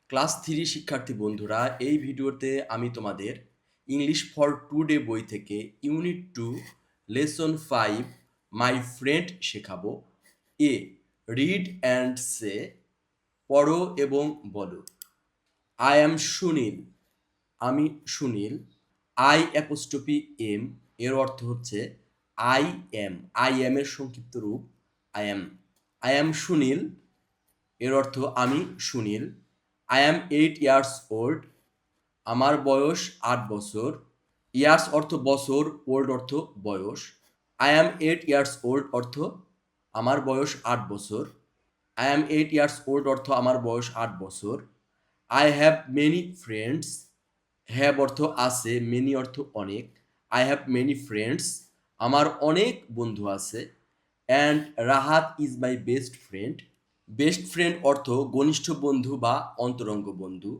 Class 3 শিক্ষার্থী বন্ধুরা, এই ভিডিওতে আমি তোমাদের ইংলিশ ফর টুডে বই থেকে ইউনিট 2 লেসন 5 মাই ফ্রেন্ড শেখাবো। এ, রিড অ্যান্ড সে, পড়ো এবং বলো। আই অ্যাম সুনীল, আমি সুনীল। আই অ্যাপোস্ট্রফি এম এর অর্থ হচ্ছে আই এম এর সংক্ষিপ্ত রূপ I am. I am Sunil এর অর্থ আমি Sunil. I am 8 years old, আমার বয়স 8 বছর। ইয়ার্স অর্থ বছর, ওল্ড অর্থ বয়স। আই অ্যাম 8 ইয়ার্স ওল্ড অর্থ আমার বয়স 8 বছর। আই অ্যাম 8 ইয়ার্স ওল্ড অর্থ আমার বয়স 8 বছর। I have many friends, have অর্থ আছে, মেনি অর্থ অনেক। আই হ্যাভ মেনি ফ্রেন্ডস, আমার অনেক বন্ধু আছে। And Rahat is my best friend, best friend অর্থ ঘনিষ্ঠ বন্ধু বা অন্তরঙ্গ বন্ধু।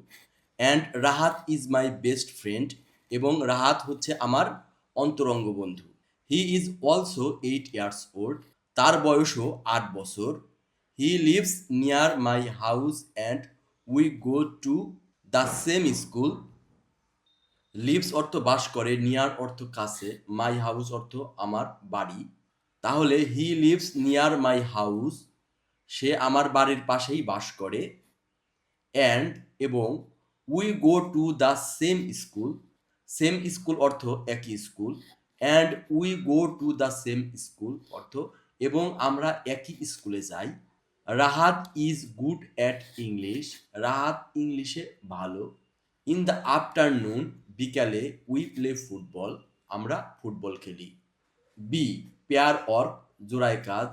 And Rahat is my best friend, এবং রাহাত হচ্ছে আমার অন্তরঙ্গ বন্ধু। He is also 8 years old, তার বয়সও 8 বছর। He lives near my house and we go to the same school. Lives অর্থ বাস করে, নিয়ার অর্থ কাছে, মাই হাউস অর্থ আমার বাড়ি। তাহলে he lives near my house, সে আমার বাড়ির পাশেই বাস করে। অ্যান্ড এবং we go to the same school, same school অর্থ একই স্কুল। And we go to the same school অর্থ এবং আমরা একই স্কুলে যাই। Rahat is good at English, Rahat ইংলিশে ভালো। ইন দ্য আফটারনুন, বিকালে, উই প্লে ফুটবল, আমরা ফুটবল খেলি। বি, পেয়ার অর, জোড়ায় কাজ।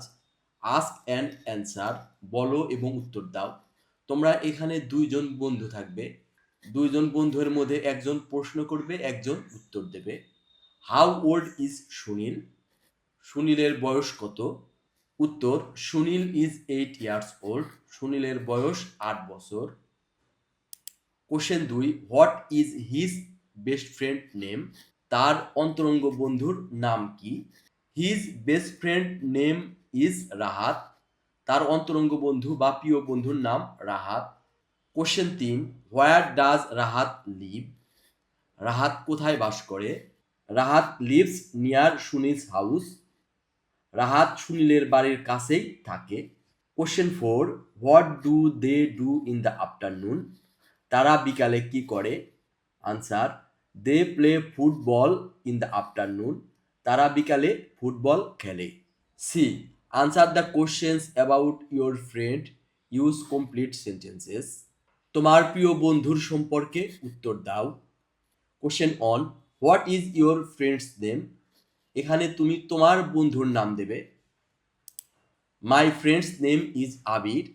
আস্ক অ্যান্ড অ্যান্সার, বলো এবং উত্তর দাও। তোমরা এখানে দুইজন বন্ধু থাকবে, দুইজন বন্ধুর মধ্যে একজন প্রশ্ন করবে, একজন উত্তর দেবে। হাউ ওল্ড ইজ সুনীল, সুনীলের বয়স কত? উত্তর, সুনীল ইজ 8 ইয়ার্স ওল্ড, সুনীলের বয়স 8 বছর। Question 2, what is his best friend name, তার অন্তরঙ্গ বন্ধুর নাম কি? His best friend name is Rahat, তার অন্তরঙ্গ বন্ধু বা প্রিয় বন্ধুর নাম রাহাত। Question 3, where does Rahat live, Rahat কোথায় বাস করে? Rahat lives near Sunil's house, Rahat সুনীলের বাড়ির কাছেই থাকে। Question 4, what do they do in the afternoon, তারা বিকালে কি করে? Answer, they play football in the afternoon, তারা বিকালে ফুটবল খেলে। C, answer the questions about your friend, use complete sentences, তোমার প্রিয় বন্ধুর সম্পর্কে উত্তর দাও। Question one, what is your friend's name, এখানে তুমি তোমার বন্ধুর নাম দেবে। My friend's name is Abir,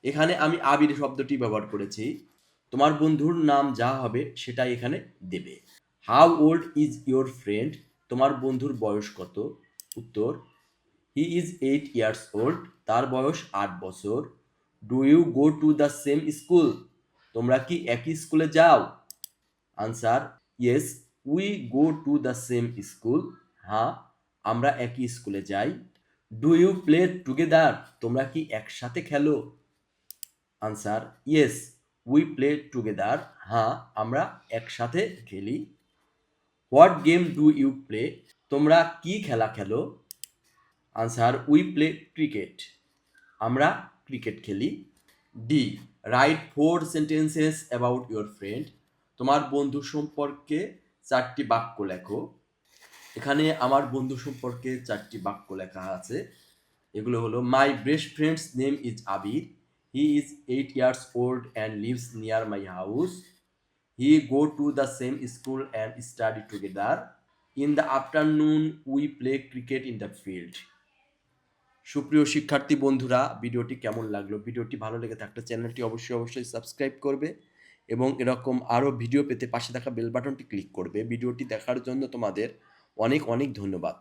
এখানে আমি আবির শব্দটি ব্যবহার করেছি। তোমার বন্ধুর নাম যা হবে সেটাই এখানে দেবে। How old is your friend, তোমার বন্ধুর বয়স কত? উত্তর, হি ইজ 8 ইয়ার্স ওল্ড, তার বয়স 8 বছর। Do you go to the same school, তোমরা কি একই স্কুলে যাও? আনসার, yes we go to the same school, হ্যাঁ আমরা একই স্কুলে যাই। ডু ইউ প্লে টুগেদার, তোমরা কি একসাথে খেলো? Answer, yes we play together, হ্যাঁ আমরা একসাথে খেলি। What game do you play, তোমরা কি খেলা খেলো? আনসার, উই প্লে ক্রিকেট, আমরা ক্রিকেট খেলি। D, write 4 sentences about your friend, তোমার বন্ধু সম্পর্কে 4টি বাক্য লেখো। এখানে আমার বন্ধু সম্পর্কে 4টি বাক্য লেখা আছে। এগুলো হলো, my best friends name is Abir, he is 8 years old and leaves near my house, he go to the same school and study together, in the afternoon we play cricket in the field. সুপ্রিয় শিক্ষার্থী বন্ধুরা, ভিডিওটি কেমন লাগলো? ভিডিওটি ভালো লেগে থাকলে চ্যানেলটি অবশ্যই সাবস্ক্রাইব করবে এবং এরকম আরও ভিডিও পেতে পাশে থাকা বেল বাটনটি ক্লিক করবে। ভিডিওটি দেখার জন্য তোমাদের অনেক ধন্যবাদ।